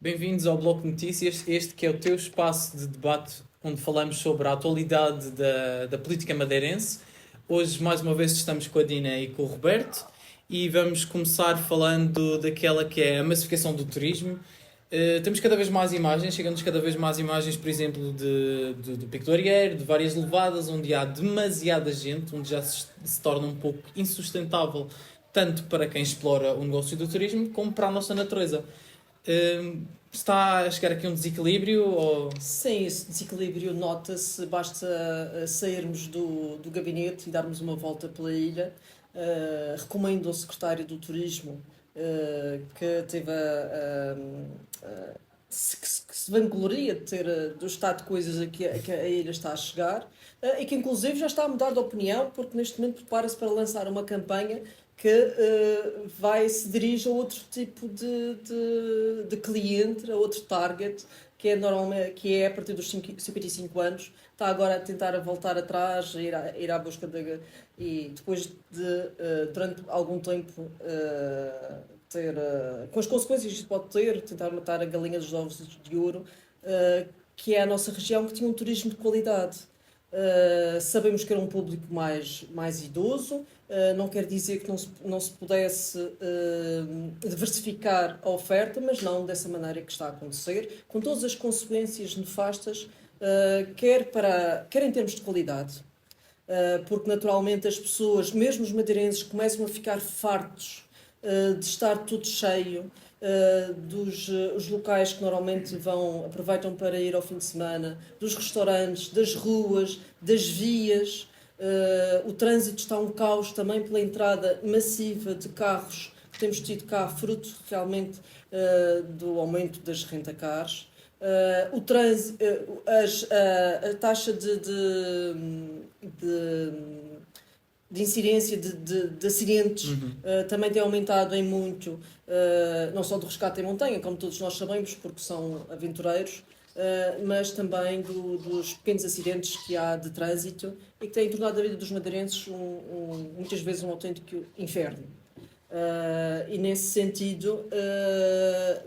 Bem-vindos ao Bloco de Notícias, este que é o teu espaço de debate onde falamos sobre a atualidade da política madeirense. Hoje, mais uma vez, estamos com a Dina e com o Roberto e vamos começar falando daquela que é a massificação do turismo. Temos cada vez mais imagens, chegam-nos cada vez mais imagens, por exemplo, do Pico do Arieiro, de várias levadas, onde há demasiada gente, onde já se torna um pouco insustentável, tanto para quem explora o negócio do turismo, como para a nossa natureza. Está a chegar aqui um desequilíbrio? Ou... Sim, esse desequilíbrio nota-se, basta sairmos do gabinete e darmos uma volta pela ilha. Recomendo ao secretário do Turismo que teve que se vangloria de ter do estado de coisas a que a ilha está a chegar e que inclusive já está a mudar de opinião porque neste momento prepara-se para lançar uma campanha que se dirige a outro tipo de cliente, a outro target, que é, normalmente, que é a partir dos 55 anos, está agora a tentar voltar atrás, ir à busca e depois de, durante algum tempo, ter, com as consequências que isso pode ter, tentar matar a galinha dos ovos de ouro, que é a nossa região que tinha um turismo de qualidade. Sabemos que era um público mais idoso, não quer dizer que não se pudesse diversificar a oferta, mas não dessa maneira que está a acontecer, com todas as consequências nefastas, quer em termos de qualidade, porque naturalmente as pessoas, mesmo os madeirenses, começam a ficar fartos de estar tudo cheio, os locais que normalmente aproveitam para ir ao fim de semana, dos restaurantes, das ruas, das vias. O trânsito está um caos também pela entrada massiva de carros que temos tido cá, fruto realmente do aumento das rentacars. O trânsito, a taxa de incidência de acidentes também tem aumentado em muito, não só do resgate em montanha, como todos nós sabemos, porque são aventureiros, mas também dos pequenos acidentes que há de trânsito e que têm tornado a vida dos madeirenses muitas vezes um autêntico inferno. E nesse sentido,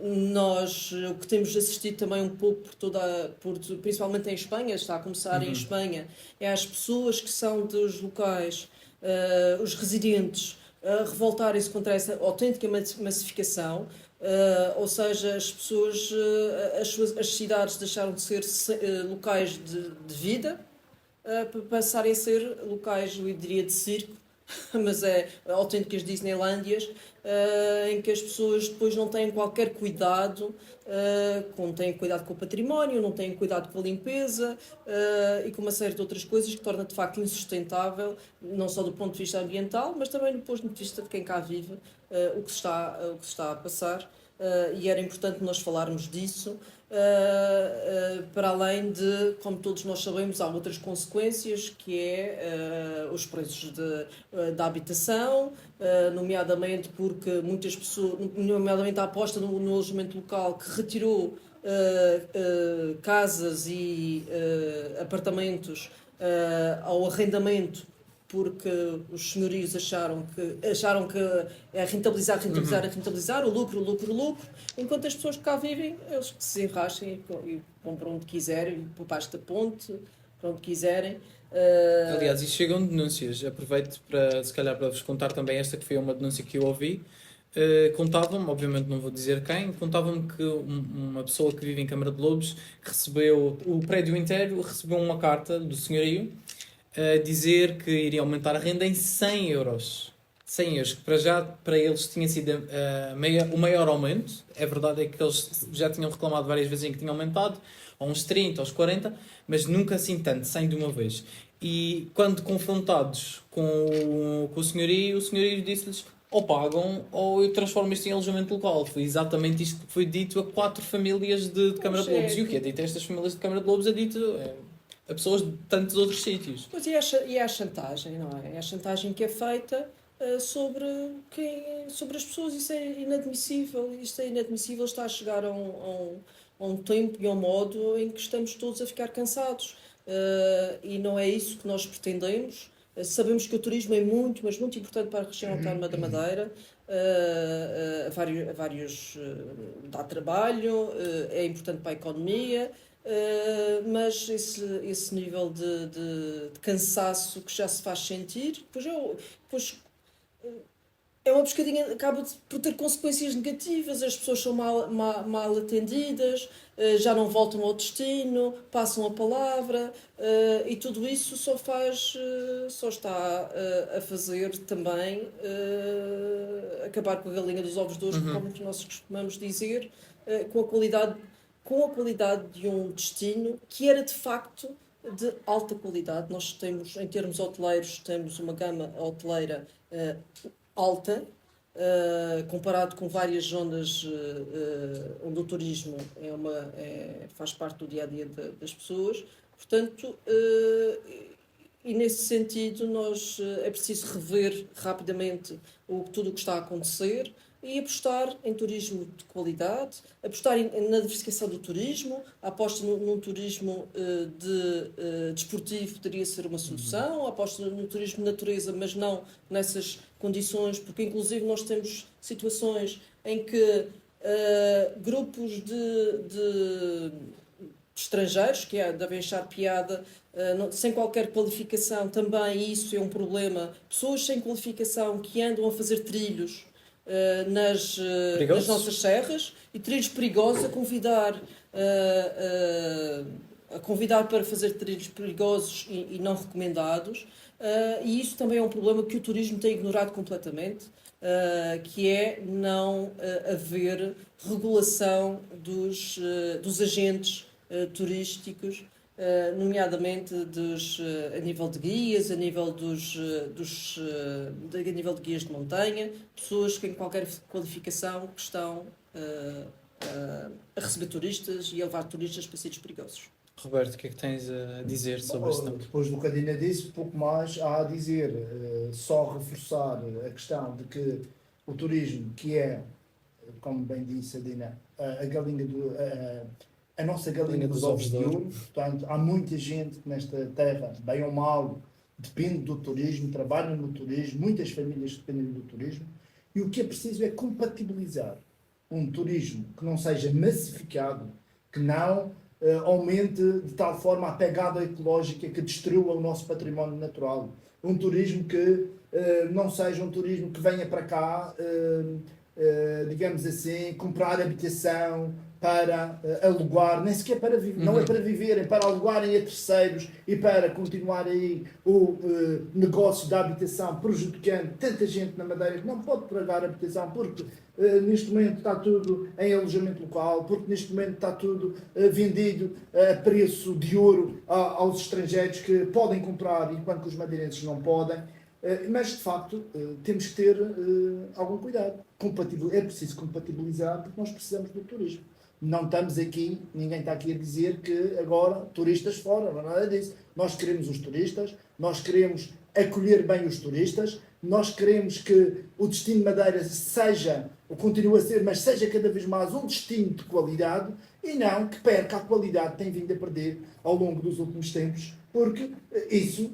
nós o que temos assistido também um pouco principalmente em Espanha, está a começar em Espanha, é as pessoas que são dos locais, os residentes, a revoltarem-se contra essa autêntica massificação, ou seja, as pessoas, as cidades deixaram de ser locais de vida, para passarem a ser locais, eu diria, de circo, mas é autênticas Disneylândias, em que as pessoas depois não têm qualquer cuidado, não têm cuidado com o património, não têm cuidado com a limpeza e com uma série de outras coisas que torna de facto insustentável, não só do ponto de vista ambiental, mas também do ponto de vista de quem cá vive, o que se está a passar. E era importante nós falarmos disso, para além de, como todos nós sabemos, há outras consequências, que é os preços da habitação, nomeadamente porque muitas pessoas, nomeadamente a aposta no alojamento local, que retirou casas e apartamentos ao arrendamento, porque os senhorios acharam que é rentabilizar, o lucro, enquanto as pessoas que cá vivem, eles que se enrachem e vão para onde quiserem, para baixo da ponte, para onde quiserem. Aliás, e chegam denúncias. Aproveito se calhar, para vos contar também esta que foi uma denúncia que eu ouvi. Contavam-me, obviamente não vou dizer quem, contavam-me que uma pessoa que vive em Câmara de Lobos, que recebeu, o prédio inteiro recebeu uma carta do senhorio a dizer que iria aumentar a renda em 100 euros. 100 euros, que para eles tinha sido o maior aumento. É verdade, é que eles já tinham reclamado várias vezes em que tinha aumentado, aos 30, aos 40, mas nunca assim tanto, 100 de uma vez. E quando confrontados com o senhorio disse-lhes: ou pagam ou eu transformo isto em alojamento local. Foi exatamente isto que foi dito a 4 famílias de Câmara de Lobos. E o que é dito a estas famílias de Câmara de Lobos é dito a pessoas de tantos outros sítios. Pois é a chantagem, não é? É a chantagem que é feita sobre as pessoas. Isso é inadmissível. Isto é inadmissível. Está a chegar a um tempo e a um modo em que estamos todos a ficar cansados. E não é isso que nós pretendemos. Sabemos que o turismo é muito, mas muito importante para a região autónoma da Madeira. dá trabalho, é importante para a economia, mas esse nível de cansaço que já se faz sentir, depois é uma pescadinha, acaba por ter consequências negativas, as pessoas são mal atendidas, já não voltam ao destino, passam a palavra, e tudo isso só está a fazer também acabar com a galinha dos ovos de ouro, como nós costumamos dizer, com a qualidade de um destino que era de facto de alta qualidade. Nós temos, em termos hoteleiros, temos uma gama hoteleira alta, comparado com várias zonas onde o turismo faz parte do dia-a-dia das pessoas. Portanto, e nesse sentido, é preciso rever rapidamente tudo o que está a acontecer e apostar em turismo de qualidade, apostar na diversificação do turismo. A aposta num turismo desportivo poderia ser uma solução, a aposta no turismo de natureza, mas não nessas condições, porque inclusive nós temos situações em que grupos de estrangeiros, que devem achar piada, sem qualquer qualificação, também isso é um problema, pessoas sem qualificação que andam a fazer trilhos nas nossas serras, e trilhos perigosos, a convidar para fazer trilhos perigosos e não recomendados, e isso também é um problema que o turismo tem ignorado completamente, que é não haver regulação dos agentes turísticos, nomeadamente a nível de guias, a nível a nível de guias de montanha, pessoas que em qualquer qualificação que estão a receber turistas e a levar turistas para sítios perigosos. Roberto, o que é que tens a dizer sobre isto? Depois do que a Dina disse, pouco mais há a dizer, só reforçar a questão de que o turismo, que é, como bem disse a Dina, a nossa galinha dos ovos de ouro. Portanto, há muita gente que nesta terra, bem ou mal, depende do turismo, trabalha no turismo, muitas famílias dependem do turismo, e o que é preciso é compatibilizar um turismo que não seja massificado, que não aumente de tal forma a pegada ecológica que destrua o nosso património natural. Um turismo que não seja um turismo que venha para cá, digamos assim, comprar habitação para alugar, nem sequer para viver, não é para viverem, para alugarem a terceiros e para continuar aí o negócio da habitação, prejudicando tanta gente na Madeira que não pode pagar habitação porque neste momento está tudo em alojamento local, porque neste momento está tudo vendido a preço de ouro aos estrangeiros que podem comprar enquanto que os madeirenses não podem. Mas de facto temos que ter algum cuidado. É preciso compatibilizar, porque nós precisamos do turismo. Não estamos aqui, ninguém está aqui a dizer que agora turistas fora, não é nada disso. Nós queremos os turistas, nós queremos acolher bem os turistas, nós queremos que o destino Madeira seja, ou continue a ser, mas seja cada vez mais um destino de qualidade e não que perca a qualidade que tem vindo a perder ao longo dos últimos tempos, porque isso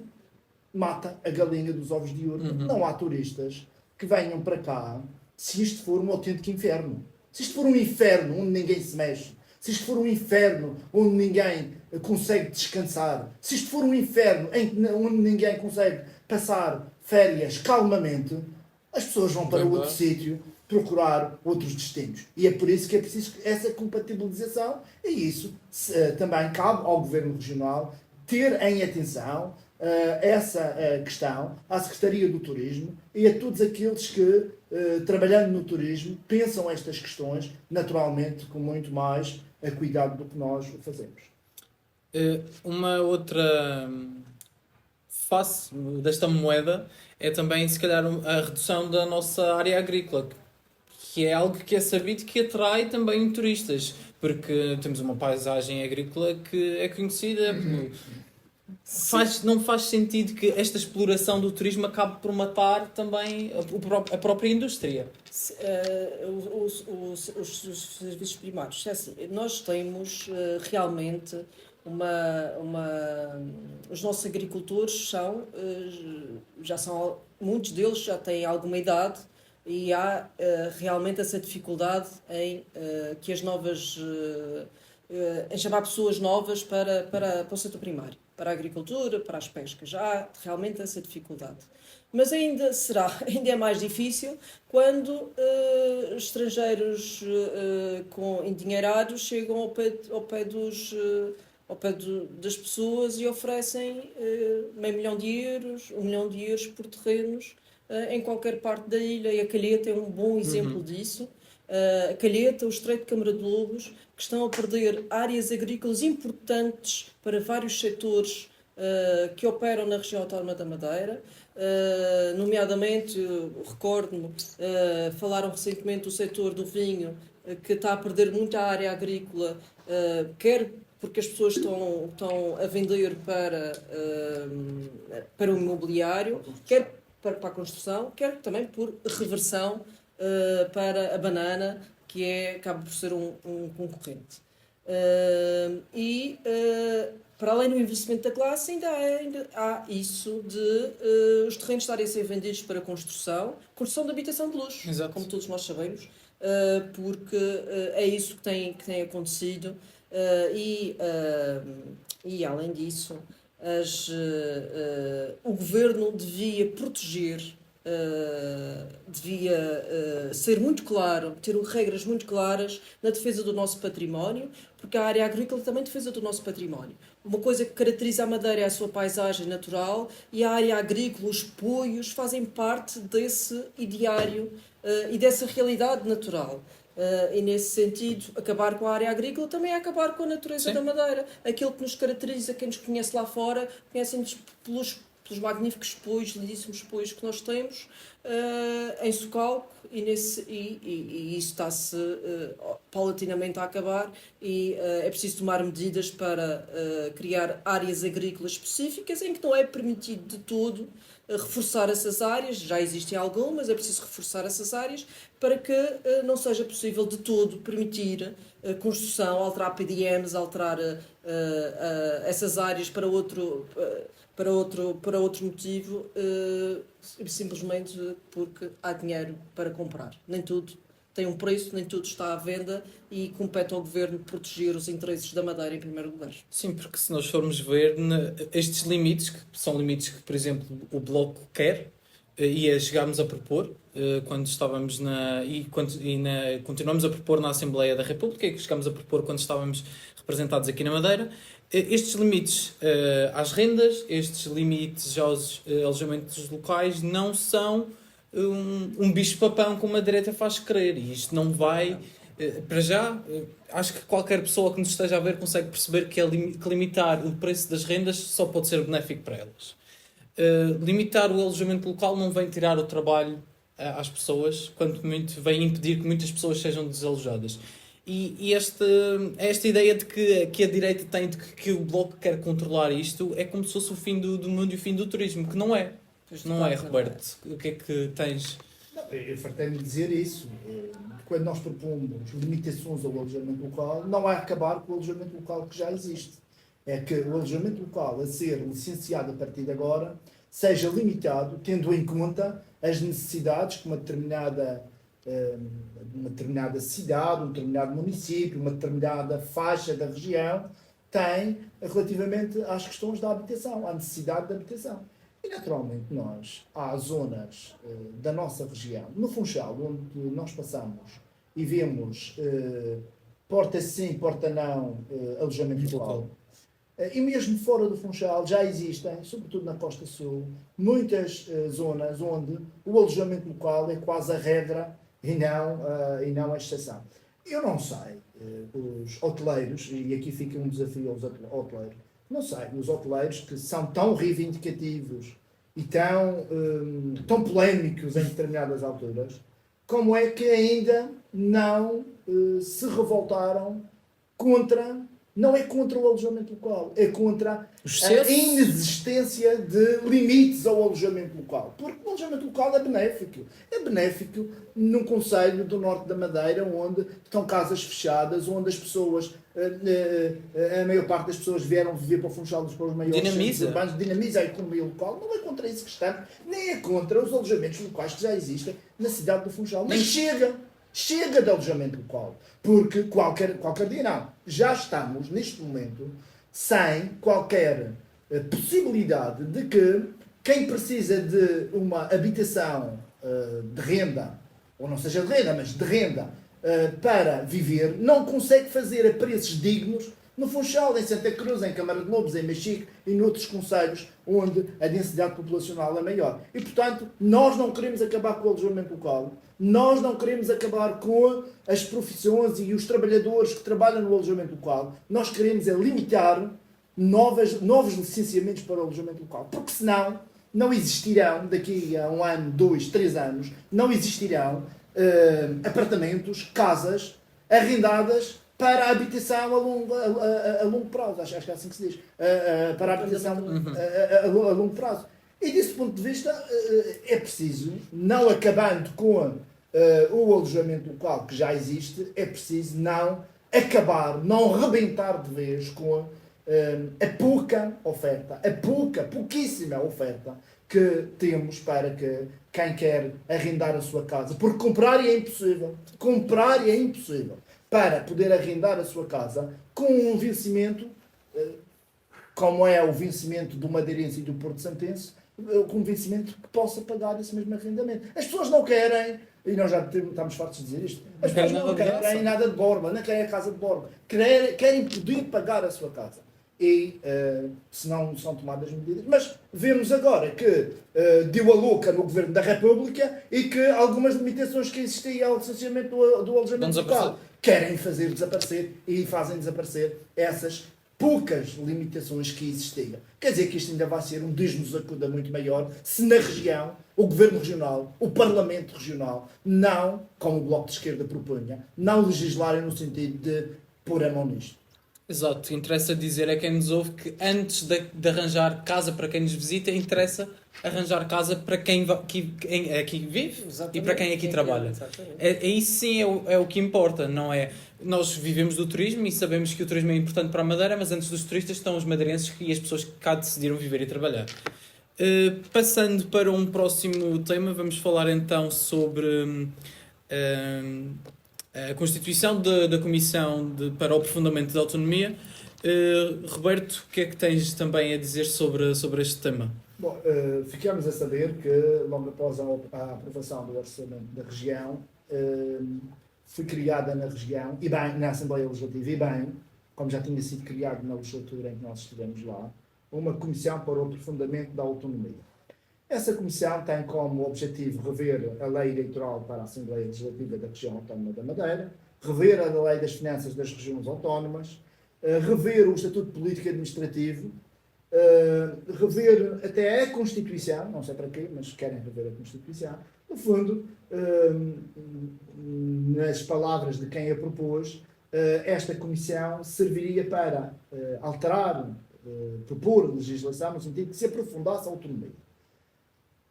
mata a galinha dos ovos de ouro. Não há turistas que venham para cá se isto for um autêntico inferno. Se isto for um inferno onde ninguém se mexe, se isto for um inferno onde ninguém consegue descansar, se isto for um inferno onde ninguém consegue passar férias calmamente, as pessoas vão para outro sítio procurar outros destinos. E é por isso que é preciso essa compatibilização, e isso também cabe ao Governo Regional ter em atenção essa questão à Secretaria do Turismo e a todos aqueles que, trabalhando no turismo, pensam estas questões, naturalmente, com muito mais cuidado do que nós o fazemos. Uma outra face desta moeda é também, se calhar, a redução da nossa área agrícola, que é algo que é sabido que atrai também turistas, porque temos uma paisagem agrícola que é conhecida. Não faz sentido que esta exploração do turismo acabe por matar também a própria indústria. Os serviços primários. É assim, nós temos realmente os nossos agricultores muitos deles já têm alguma idade, e há realmente essa dificuldade em que as novas em chamar pessoas novas para o setor primário, para a agricultura, para as pescas. Já há realmente essa dificuldade. Mas ainda é mais difícil quando estrangeiros endinheirados chegam ao pé das pessoas e oferecem meio milhão de euros, 1 milhão de euros por terrenos em qualquer parte da ilha. E a Calheta é um bom exemplo disso. A Calheta, o Estreito de Câmara de Lobos, que estão a perder áreas agrícolas importantes para vários setores que operam na região autónoma da Madeira, nomeadamente, recordo-me, falaram recentemente do setor do vinho, que está a perder muita área agrícola, quer porque as pessoas estão a vender para o imobiliário, quer para a construção, quer também por reversão para a banana, que acaba por ser um concorrente. Para além do investimento da classe, ainda há isso de os terrenos estarem a ser vendidos para construção de habitação de luxo, Exato. como todos nós sabemos, porque é isso que tem acontecido. E além disso, o governo devia proteger, devia ser muito claro, ter regras muito claras na defesa do nosso património, porque a área agrícola também defesa do nosso património. Uma coisa que caracteriza a Madeira é a sua paisagem natural, e a área agrícola, os poios, fazem parte desse ideário e dessa realidade natural. E nesse sentido, acabar com a área agrícola também é acabar com a natureza da Madeira. Aquilo que nos caracteriza, quem nos conhece lá fora, conhecem-nos pelos magníficos poios, lindíssimos poios que nós temos em Socalco, e isso está-se paulatinamente a acabar, e é preciso tomar medidas para criar áreas agrícolas específicas em que não é permitido de todo reforçar essas áreas. Já existem algumas, é preciso reforçar essas áreas para que não seja possível de todo permitir construção, alterar PDMs, alterar essas áreas para outro motivo, simplesmente porque há dinheiro para comprar. Nem tudo tem um preço, nem tudo está à venda, e compete ao Governo proteger os interesses da Madeira em primeiro lugar. Sim, porque se nós formos ver estes limites, que são limites que, por exemplo, o Bloco quer, e chegámos a propor quando estávamos continuamos a propor na Assembleia da República, e que chegámos a propor quando estávamos representados aqui na Madeira, estes limites às rendas, estes limites aos alojamentos locais não são um bicho-papão como a direita faz crer, e isto não vai... Para já, acho que qualquer pessoa que nos esteja a ver consegue perceber que limitar o preço das rendas só pode ser benéfico para elas. Limitar o alojamento local não vem tirar o trabalho às pessoas, quanto muito vem impedir que muitas pessoas sejam desalojadas. E esta ideia de que a direita tem, de que o Bloco quer controlar isto, é como se fosse o fim do mundo e o fim do turismo, que não é. Não é, Roberto? O que é que tens? Eu fartei-me dizer isso. Quando nós propomos limitações ao alojamento local, não é acabar com o alojamento local que já existe. É que o alojamento local a ser licenciado a partir de agora seja limitado, tendo em conta as necessidades que uma determinada cidade, um determinado município, uma determinada faixa da região tem relativamente às questões da habitação, à necessidade de habitação. E, naturalmente, há zonas da nossa região, no Funchal, onde nós passamos e vemos porta sim, porta não, alojamento local. E mesmo fora do Funchal já existem, sobretudo na Costa Sul, muitas zonas onde o alojamento local é quase a regra e não a exceção. Eu não sei, os hoteleiros, e aqui fica um desafio aos hoteleiros, não sei, os hoteleiros que são tão reivindicativos e tão polémicos em determinadas alturas, como é que ainda não se revoltaram contra não é contra o alojamento local, é contra Os a excessos. inexistência de limites ao alojamento local. Porque o alojamento local é benéfico. É benéfico num concelho do norte da Madeira, onde estão casas fechadas, onde as pessoas, a maior parte das pessoas vieram viver para o Funchal para os maiores centros urbanos, dinamiza a economia local. Não é contra isso que estamos, nem é contra os alojamentos locais que já existem na cidade do Funchal. Mas chega de alojamento local. Porque qualquer dia não. Já estamos, neste momento, sem qualquer possibilidade de que quem precisa de uma habitação de renda, ou não seja de renda, mas de renda, para viver, não consegue fazer a preços dignos no Funchal, em Santa Cruz, em Câmara de Lobos, em Mexico e noutros concelhos onde a densidade populacional é maior. E, portanto, nós não queremos acabar com o alojamento local, nós não queremos acabar com as profissões e os trabalhadores que trabalham no alojamento local, nós queremos é limitar novos licenciamentos para o alojamento local, porque senão não existirão, daqui a 1 ano, 2, 3 anos, não existirão apartamentos, casas arrendadas para a habitação a longo prazo. Acho que é assim que se diz. Para a habitação a longo prazo. E desse ponto de vista é preciso, não acabando com o alojamento local que já existe, é preciso não acabar, não rebentar de vez com a pouca oferta, pouquíssima oferta que temos para que quem quer arrendar a sua casa, porque comprar é impossível, para poder arrendar a sua casa com um vencimento, como é o vencimento do Madeirense e do Porto Santense, com um vencimento que possa pagar esse mesmo arrendamento. As pessoas não querem, e nós já estamos fartos de dizer isto, as pessoas não querem nada de borba, não querem a casa de borba, querem poder pagar a sua casa. E se não são tomadas medidas. Mas vemos agora que deu a louca no Governo da República e que algumas limitações que existiam ao licenciamento do alojamento local querem fazer desaparecer e fazem desaparecer essas poucas limitações que existiam. Quer dizer que isto ainda vai ser um desnos-acuda muito maior se na região, o Governo Regional, o Parlamento Regional, não, como o Bloco de Esquerda propunha, não legislarem no sentido de pôr a mão nisto. Exato, interessa dizer a quem nos ouve que antes de arranjar casa para quem nos visita, interessa arranjar casa para quem aqui vive. Exatamente. E para quem aqui trabalha. Isso sim é o que importa, não é? Nós vivemos do turismo e sabemos que o turismo é importante para a Madeira, mas antes dos turistas estão os madeirenses e as pessoas que cá decidiram viver e trabalhar. Passando para um próximo tema, vamos falar então sobre a constituição da Comissão para o Aprofundamento da Autonomia. Roberto, o que é que tens também a dizer sobre este tema? Bom, ficamos a saber que, logo após a aprovação do Orçamento da região, foi criada na região, e bem, na Assembleia Legislativa, e bem, como já tinha sido criado na legislatura em que nós estivemos lá, uma Comissão para o Aprofundamento da Autonomia. Essa Comissão tem como objetivo rever a lei eleitoral para a Assembleia Legislativa da Região Autónoma da Madeira, rever a lei das finanças das regiões autónomas, rever o Estatuto Político e Administrativo, rever até a Constituição, não sei para quê, mas querem rever a Constituição. No fundo, nas palavras de quem a propôs, esta Comissão serviria para alterar, propor legislação no sentido de se aprofundasse a autonomia.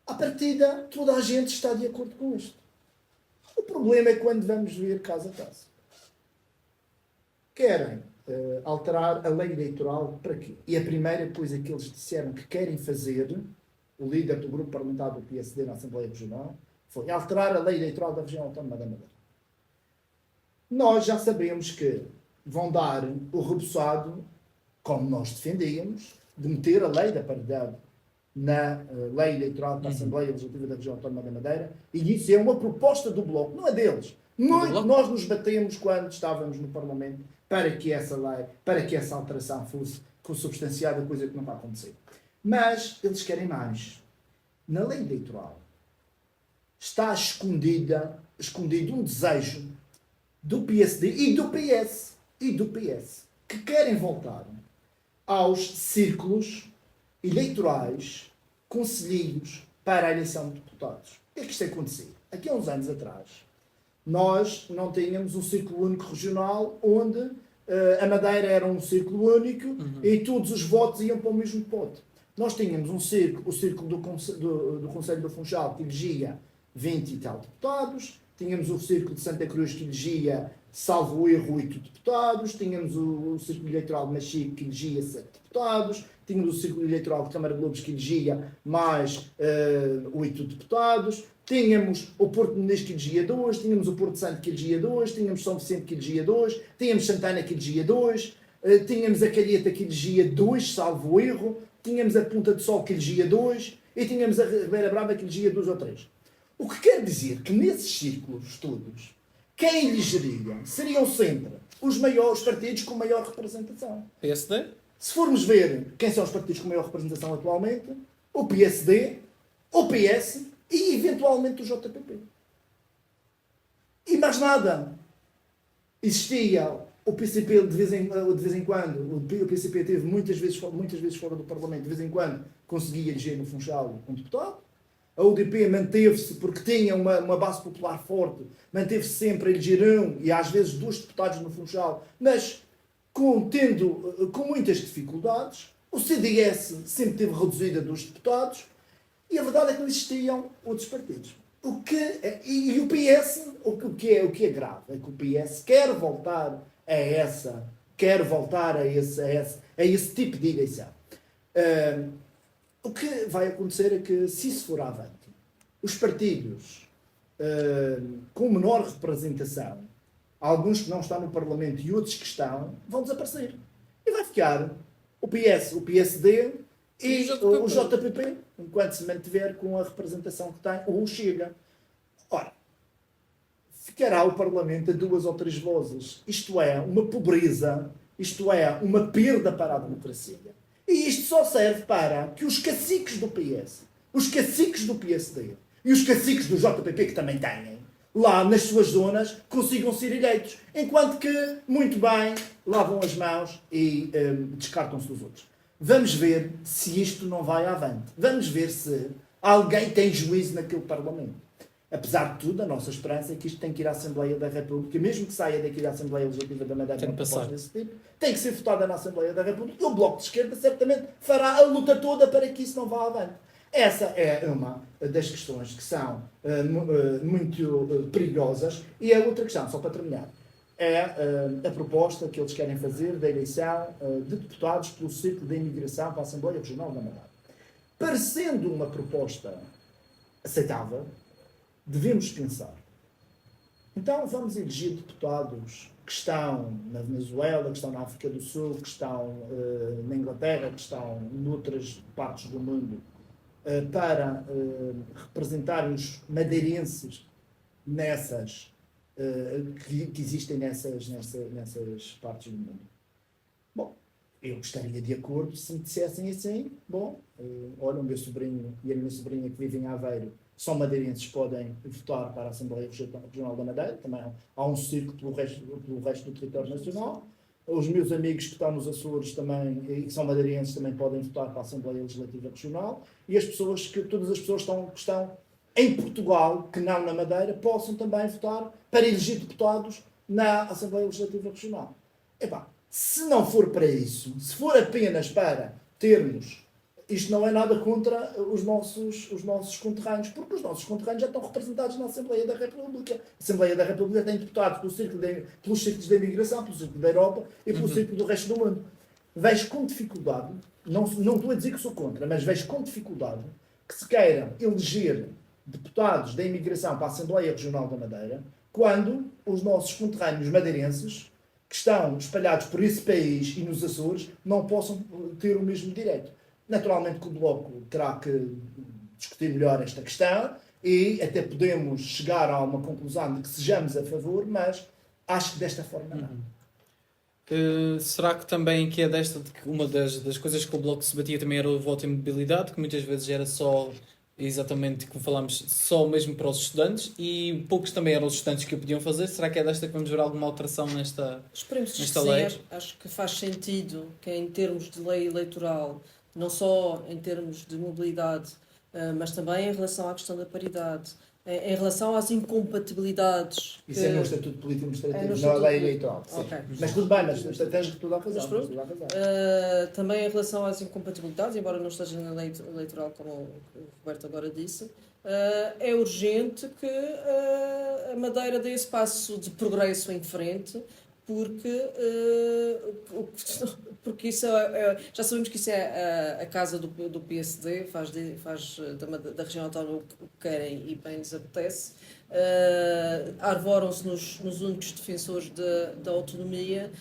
À partida, toda a gente está de acordo com isto. O problema é quando vamos ver caso a caso. Querem alterar a lei eleitoral para quê? E a primeira coisa que eles disseram que querem fazer, o líder do grupo parlamentar do PSD na Assembleia Regional, foi alterar a lei eleitoral da região autónoma da Madeira. Nós já sabemos que vão dar o reboçado, como nós defendíamos, de meter a lei da paridade na lei eleitoral da Assembleia Legislativa da Região Autónoma da Madeira, e isso é uma proposta do Bloco, não é deles. Nós nos batemos quando estávamos no Parlamento para que essa lei, para que essa alteração fosse consubstanciada, coisa que não vai acontecer. Mas eles querem mais. Na lei eleitoral está escondido um desejo do PSD e do PS que querem voltar aos círculos eleitorais, conselheiros para a eleição de deputados. O que é que isto acontecia? Aqui há uns anos atrás, nós não tínhamos um círculo único regional onde a Madeira era um círculo único e todos os votos iam para o mesmo pote. Nós tínhamos o círculo do Conselho do Funchal, que elegia 20 e tal deputados, tínhamos o círculo de Santa Cruz, que elegia, salvo o erro, 8 deputados, tínhamos o círculo eleitoral de Machique, que elegia 7 deputados, tínhamos o círculo eleitoral de Câmara de Lobos, que elegia mais 8 deputados, tínhamos o Porto de Muniz, que elegia 2, tínhamos o Porto Santo, que elegia 2, tínhamos São Vicente, que elegia 2, tínhamos Santana, que elegia 2, tínhamos a Calheta, que elegia 2, salvo o erro, tínhamos a Ponta do Sol, que elegia 2, e tínhamos a Ribeira Brava, que elegia 2 ou 3. O que quer dizer que nesses círculos todos, quem elegeria seriam sempre os maiores partidos com maior representação. PSD? Se formos ver quem são os partidos com maior representação atualmente, o PSD, o PS e eventualmente o JPP. E mais nada. Existia o PCP de vez em quando, o PCP teve muitas vezes fora do Parlamento, de vez em quando conseguia eleger no Funchal um deputado. A UDP manteve-se, porque tinha uma base popular forte, manteve-se sempre a eleger um e às vezes 2 deputados no Funchal, mas com muitas dificuldades. O CDS sempre teve reduzida 2 deputados e a verdade é que não existiam outros partidos. E o PS, o que é grave, é que o PS quer voltar a esse tipo de eleição. O que vai acontecer é que, se isso for avante, os partidos com menor representação, alguns que não estão no Parlamento e outros que estão, vão desaparecer. E vai ficar o PS, o PSD e o JPP, enquanto se mantiver com a representação que tem, ou o Chega. Ora, ficará o Parlamento a 2 ou 3 vozes. Isto é uma pobreza, isto é uma perda para a democracia. E isto só serve para que os caciques do PS, os caciques do PSD e os caciques do JPP, que também têm, lá nas suas zonas, consigam ser eleitos. Enquanto que, muito bem, lavam as mãos e descartam-se dos outros. Vamos ver se isto não vai avante. Vamos ver se alguém tem juízo naquele Parlamento. Apesar de tudo, a nossa esperança é que isto tem que ir à Assembleia da República, mesmo que saia daqui da Assembleia Legislativa da Madeira uma proposta desse tipo, tem que ser votada na Assembleia da República e o Bloco de Esquerda certamente fará a luta toda para que isso não vá avante. Essa é uma das questões que são muito perigosas. E a outra questão, só para terminar, é a proposta que eles querem fazer da eleição de deputados pelo ciclo da imigração para a Assembleia Regional da Madeira. Parecendo uma proposta aceitável, devemos pensar. Então vamos eleger deputados que estão na Venezuela, que estão na África do Sul, que estão na Inglaterra, que estão noutras partes do mundo, para representarem os madeirenses que existem nessas partes do mundo. Bom, eu estaria de acordo se me dissessem assim, bom, olha, o meu sobrinho e a minha sobrinha que vivem em Aveiro são madeirenses, podem votar para a Assembleia Regional da Madeira, também há um círculo pelo resto do território nacional. Os meus amigos que estão nos Açores também, e que são madeirenses, também podem votar para a Assembleia Legislativa Regional. E todas as pessoas que estão em Portugal, que não na Madeira, possam também votar para eleger deputados na Assembleia Legislativa Regional. Epá, se não for para isso, se for apenas para termos... Isto não é nada contra os nossos conterrâneos, porque os nossos conterrâneos já estão representados na Assembleia da República. A Assembleia da República tem deputados pelos círculos da imigração, pelo círculo da Europa e pelo círculo do resto do mundo. Vejo com dificuldade, não estou a dizer que sou contra, mas vejo com dificuldade que se queiram eleger deputados da imigração para a Assembleia Regional da Madeira, quando os nossos conterrâneos madeirenses, que estão espalhados por esse país e nos Açores, não possam ter o mesmo direito. Naturalmente que o Bloco terá que discutir melhor esta questão e até podemos chegar a uma conclusão de que sejamos a favor, mas acho que desta forma não. Será que também que é desta de que uma das coisas que o Bloco se batia também era o voto em mobilidade, que muitas vezes era só, exatamente como falámos, só mesmo para os estudantes e poucos também eram os estudantes que o podiam fazer? Será que é desta que vamos ver alguma alteração nesta lei? Acho que faz sentido que em termos de lei eleitoral, não só em termos de mobilidade, mas também em relação à questão da paridade, Em relação às incompatibilidades. Isso é no Estatuto Político Administrativo, É no não é Estatuto lei eleitoral. Sim. Ok. Mas tudo bem, mas tens toda a razão. Mas pronto. tens toda a razão. Também em relação às incompatibilidades, embora não esteja na lei eleitoral, como o Roberto agora disse, é urgente que a Madeira dê esse passo de progresso em frente, porque isso já sabemos que isso é a casa do PSD, faz da região autónoma o que querem e bem lhes apetece. Arvoram-se nos únicos defensores da autonomia,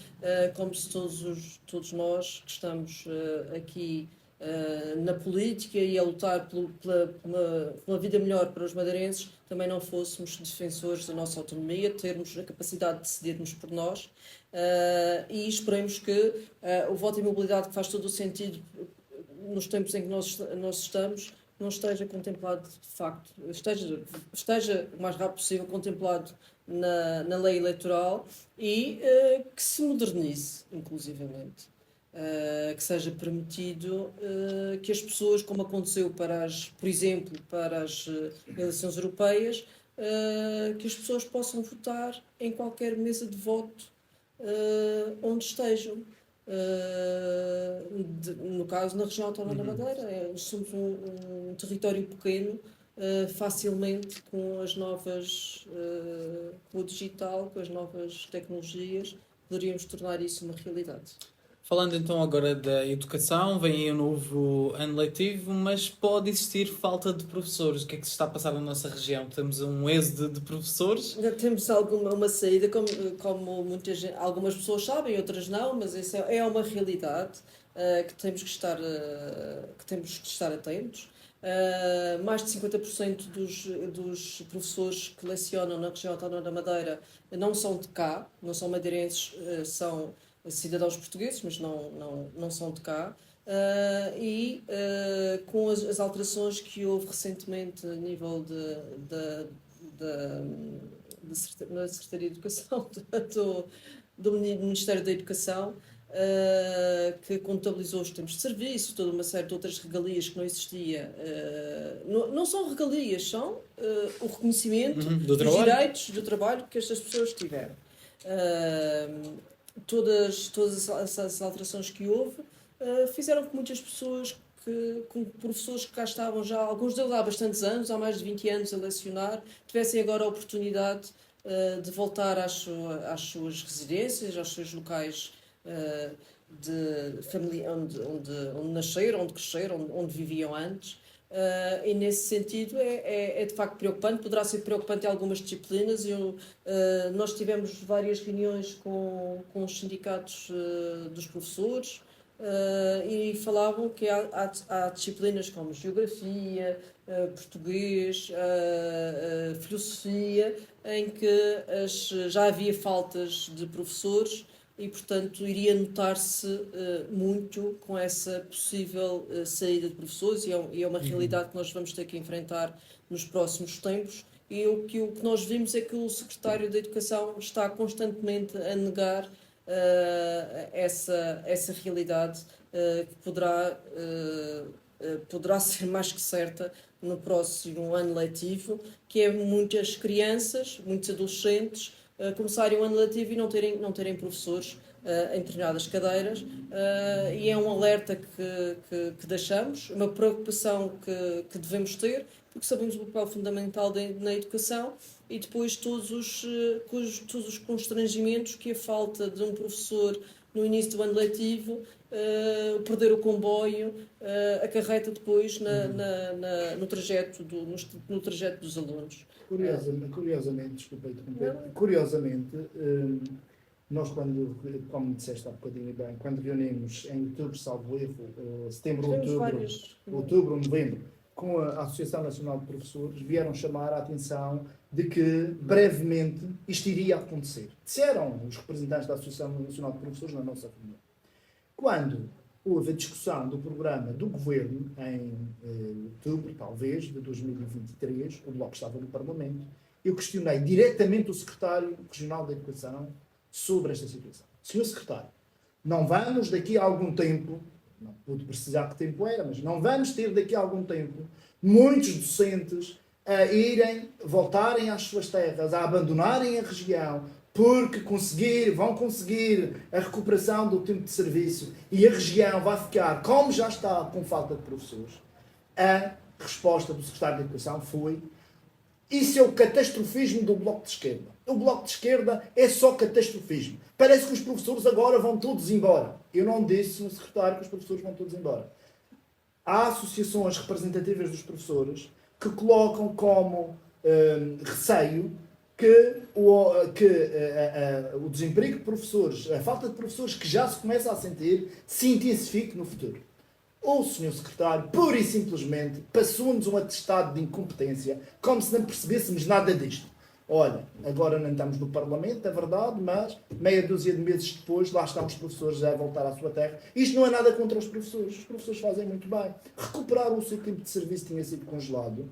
como se todos nós que estamos aqui na política e a lutar pela vida melhor para os madeirenses também não fôssemos defensores da nossa autonomia, termos a capacidade de decidirmos por nós, e esperemos que o voto em mobilidade, que faz todo o sentido nos tempos em que nós estamos, não esteja contemplado de facto, esteja o mais rápido possível contemplado na lei eleitoral e que se modernize, inclusivamente. Que seja permitido que as pessoas, como aconteceu por exemplo, para as eleições europeias, que as pessoas possam votar em qualquer mesa de voto onde estejam. No caso, na região autónoma da Madeira, somos um território pequeno, facilmente com com o digital, com as novas tecnologias, poderíamos tornar isso uma realidade. Falando então agora da educação, vem aí um novo ano letivo, mas pode existir falta de professores. O que é que se está a passar na nossa região? Temos um êxodo de professores? Já temos uma saída, como algumas pessoas sabem, outras não, mas isso é uma realidade que temos que estar atentos. Mais de 50% dos professores que lecionam na região autónoma da Madeira não são de cá, não são madeirenses, são cidadãos portugueses, mas não são de cá. Com as alterações que houve recentemente a nível na Secretaria de Educação do Ministério da Educação, que contabilizou os tempos de serviço, toda uma série de outras regalias que não existia. Não são regalias, são o reconhecimento dos direitos do trabalho que estas pessoas tiveram. Todas essas alterações que houve fizeram que muitas pessoas, com professores que cá estavam já, alguns deles há bastantes anos, há mais de 20 anos a lecionar, tivessem agora a oportunidade de voltar às suas residências, aos seus locais de família, onde nasceram, onde cresceram, onde viviam antes. E nesse sentido é de facto preocupante, poderá ser preocupante em algumas disciplinas. Nós tivemos várias reuniões com os sindicatos dos professores e falavam que há disciplinas como Geografia, Português, Filosofia, em que já havia faltas de professores e, portanto, iria notar-se muito com essa possível saída de professores e é uma realidade que nós vamos ter que enfrentar nos próximos tempos. E o que nós vimos é que o Secretário da Educação está constantemente a negar essa realidade que poderá ser mais que certa no próximo ano letivo, que é muitas crianças, muitos adolescentes começarem o ano letivo e não terem professores em determinadas cadeiras, e é um alerta que deixamos, uma preocupação que devemos ter, porque sabemos o papel fundamental na educação e depois todos os constrangimentos que a falta de um professor no início do ano letivo, perder o comboio, acarreta depois no trajeto dos alunos. Curiosamente, desculpa interromper, curiosamente, nós como disseste há bocadinho bem, quando reunimos em outubro, salvo erro, setembro, outubro, novembro, com a Associação Nacional de Professores, vieram chamar a atenção de que brevemente isto iria acontecer. Disseram os representantes da Associação Nacional de Professores na nossa reunião. Quando houve a discussão do programa do Governo, em outubro, talvez, de 2023, o Bloco estava no Parlamento, eu questionei diretamente o Secretário Regional da Educação sobre esta situação. Senhor Secretário, não vamos daqui a algum tempo, não pude precisar que tempo era, mas não vamos ter daqui a algum tempo muitos docentes a irem, voltarem às suas terras, a abandonarem a região, porque vão conseguir a recuperação do tempo de serviço e a região vai ficar, como já está, com falta de professores. A resposta do secretário de Educação foi: isso é o catastrofismo do Bloco de Esquerda. O Bloco de Esquerda é só catastrofismo. Parece que os professores agora vão todos embora. Eu não disse no secretário que os professores vão todos embora. Há associações representativas dos professores que colocam como receio que o desemprego de professores, a falta de professores que já se começa a sentir, se intensifique no futuro. O senhor secretário, pura e simplesmente, passou-nos um atestado de incompetência, como se não percebêssemos nada disto. Olha, agora não estamos no Parlamento, é verdade, mas meia dúzia de meses depois, lá estão os professores a voltar à sua terra. Isto não é nada contra os professores fazem muito bem. Recuperaram o seu tempo de serviço que tinha sido congelado,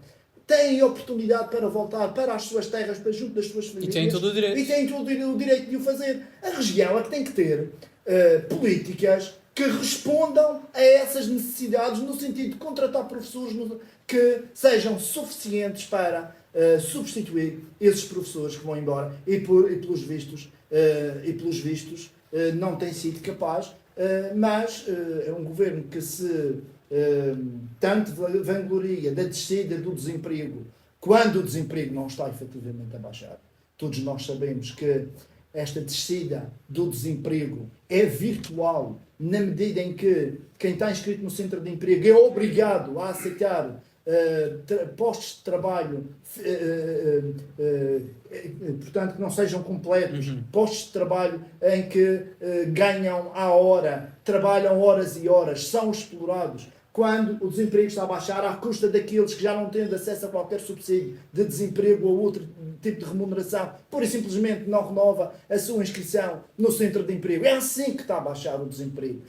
têm oportunidade para voltar para as suas terras, para junto das suas famílias. E têm todo o direito. E têm todo o direito de o fazer. A região é que tem que ter políticas que respondam a essas necessidades, no sentido de contratar professores que sejam suficientes para substituir esses professores que vão embora e pelos vistos não tem sido capaz, mas é um governo que se tanto vangloria da descida do desemprego, quando o desemprego não está efetivamente a baixar. Todos nós sabemos que esta descida do desemprego é virtual, na medida em que quem está inscrito no centro de emprego é obrigado a aceitar postos de trabalho, portanto, que não sejam completos, postos de trabalho em que ganham à hora, trabalham horas e horas, são explorados. Quando o desemprego está a baixar à custa daqueles que já não têm acesso a qualquer subsídio de desemprego ou outro tipo de remuneração, pura e simplesmente não renova a sua inscrição no centro de emprego. É assim que está a baixar o desemprego.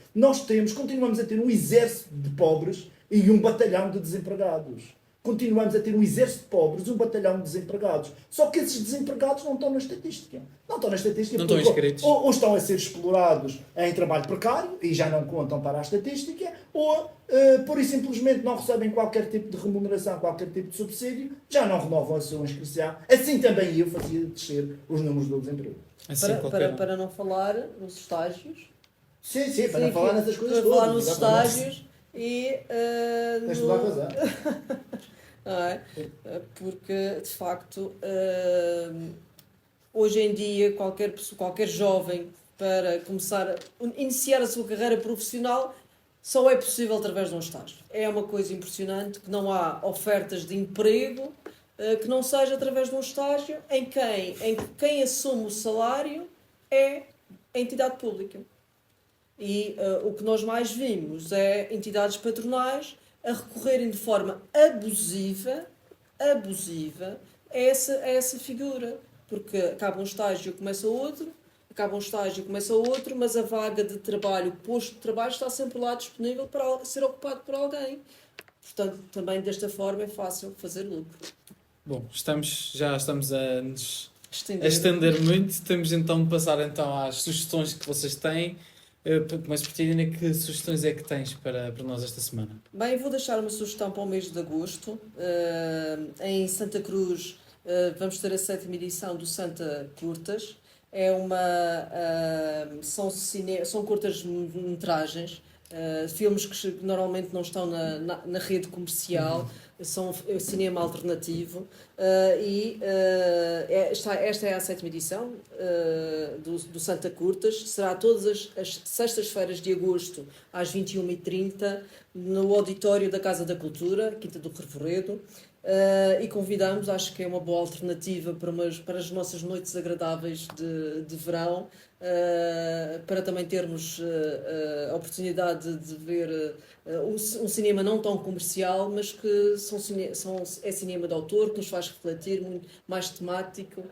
Continuamos a ter um exército de pobres e um batalhão de desempregados. Continuamos a ter um exército de pobres e um batalhão de desempregados. Só que esses desempregados não estão na estatística. Não estão na estatística não porque estão inscritos. ou estão a ser explorados em trabalho precário e já não contam para a estatística, ou pura e simplesmente não recebem qualquer tipo de remuneração, qualquer tipo de subsídio, já não renovam a sua inscrição. Assim também eu fazia descer os números do desemprego. Assim, para não falar nos estágios. Sim, para não falar nessas coisas para todas. falar nos estágios e... Tens toda a razão. Não é? Porque, de facto, hoje em dia, qualquer jovem, para iniciar a sua carreira profissional, só é possível através de um estágio. É uma coisa impressionante que não há ofertas de emprego que não seja através de um estágio em que quem assume o salário é a entidade pública. E o que nós mais vimos é entidades patronais a recorrerem de forma abusiva a essa figura. Porque acaba um estágio, começa outro, mas a vaga de trabalho, o posto de trabalho está sempre lá disponível para ser ocupado por alguém. Portanto, também desta forma é fácil fazer lucro. Bom, já estamos a nos estender muito. Temos então de passar às sugestões que vocês têm. Começo por ti, Dina, que sugestões é que tens para nós esta semana? Bem, vou deixar uma sugestão para o mês de agosto. Em Santa Cruz vamos ter a 7ª edição do Santa Curtas. São curtas-metragens, filmes que normalmente não estão na rede comercial, são cinema alternativo. Esta é a 7ª edição do Santa Curtas. Será todas as sextas-feiras de agosto às 21h30 no auditório da Casa da Cultura, Quinta do Revoredo. E convidamos, acho que é uma boa alternativa para as nossas noites agradáveis de verão, para também termos a oportunidade de ver um cinema não tão comercial, mas que é cinema de autor, que nos faz refletir, muito mais temático,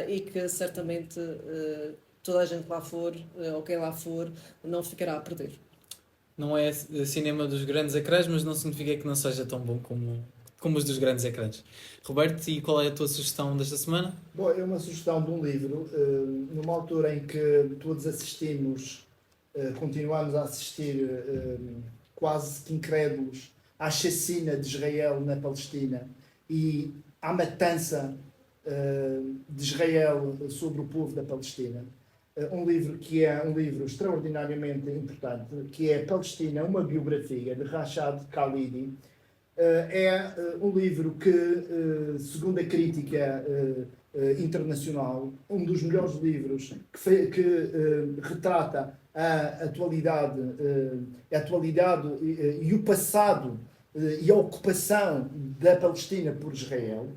e que certamente toda a gente lá for, ou quem lá for, não ficará a perder. Não é cinema dos grandes ecrãs, mas não significa que não seja tão bom como os dos grandes ecrãs. Roberto, e qual é a tua sugestão desta semana? Bom, é uma sugestão de um livro, numa altura em que todos continuamos a assistir quase que incrédulos à chacina de Israel na Palestina e à matança de Israel sobre o povo da Palestina. Um livro que é um livro extraordinariamente importante, que é Palestina, uma biografia, de Rashad Khalidi. É um livro que, segundo a crítica internacional, um dos melhores livros que retrata a atualidade e o passado e a ocupação da Palestina por Israel.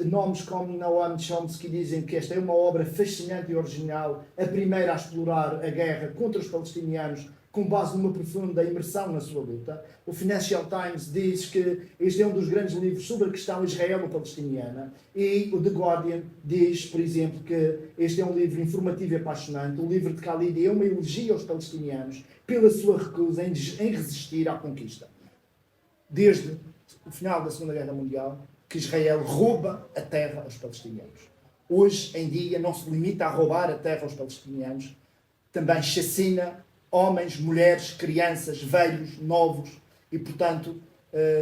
Nomes como Noam Chomsky dizem que esta é uma obra fascinante e original, a primeira a explorar a guerra contra os palestinianos com base numa profunda imersão na sua luta. O Financial Times diz que este é um dos grandes livros sobre a questão israelo-palestiniana, e o The Guardian diz, por exemplo, que este é um livro informativo e apaixonante. O livro de Khalidi é uma elegia aos palestinianos pela sua recusa em resistir à conquista. Desde o final da Segunda Guerra Mundial, que Israel rouba a terra aos palestinianos. Hoje em dia não se limita a roubar a terra aos palestinianos, também chacina homens, mulheres, crianças, velhos, novos, e portanto,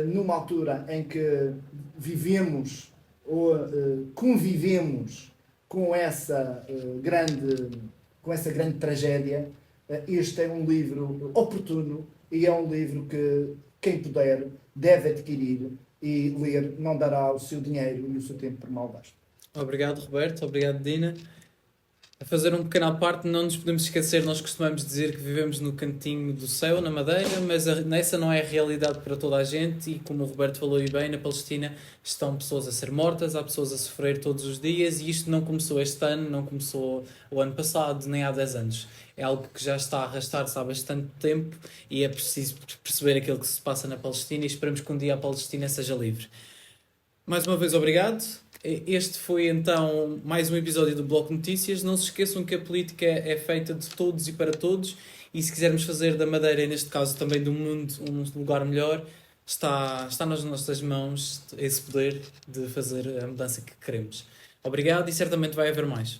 numa altura em que vivemos ou convivemos com essa grande tragédia, este é um livro oportuno e é um livro que quem puder deve adquirir e ler, não dará o seu dinheiro e o seu tempo por mal gasto. Obrigado, Roberto. Obrigado, Dina. A fazer um pequeno à parte, não nos podemos esquecer, nós costumamos dizer que vivemos no cantinho do céu, na Madeira, mas essa não é a realidade para toda a gente, e como o Roberto falou e bem, na Palestina estão pessoas a ser mortas, há pessoas a sofrer todos os dias, e isto não começou este ano, não começou o ano passado, nem há 10 anos. É algo que já está a arrastar-se há bastante tempo, e é preciso perceber aquilo que se passa na Palestina, e esperamos que um dia a Palestina seja livre. Mais uma vez, obrigado. Este foi então mais um episódio do Bloco Notícias. Não se esqueçam que a política é feita de todos e para todos, e se quisermos fazer da Madeira, e neste caso também do mundo, um lugar melhor, está nas nossas mãos esse poder de fazer a mudança que queremos. Obrigado, e certamente vai haver mais.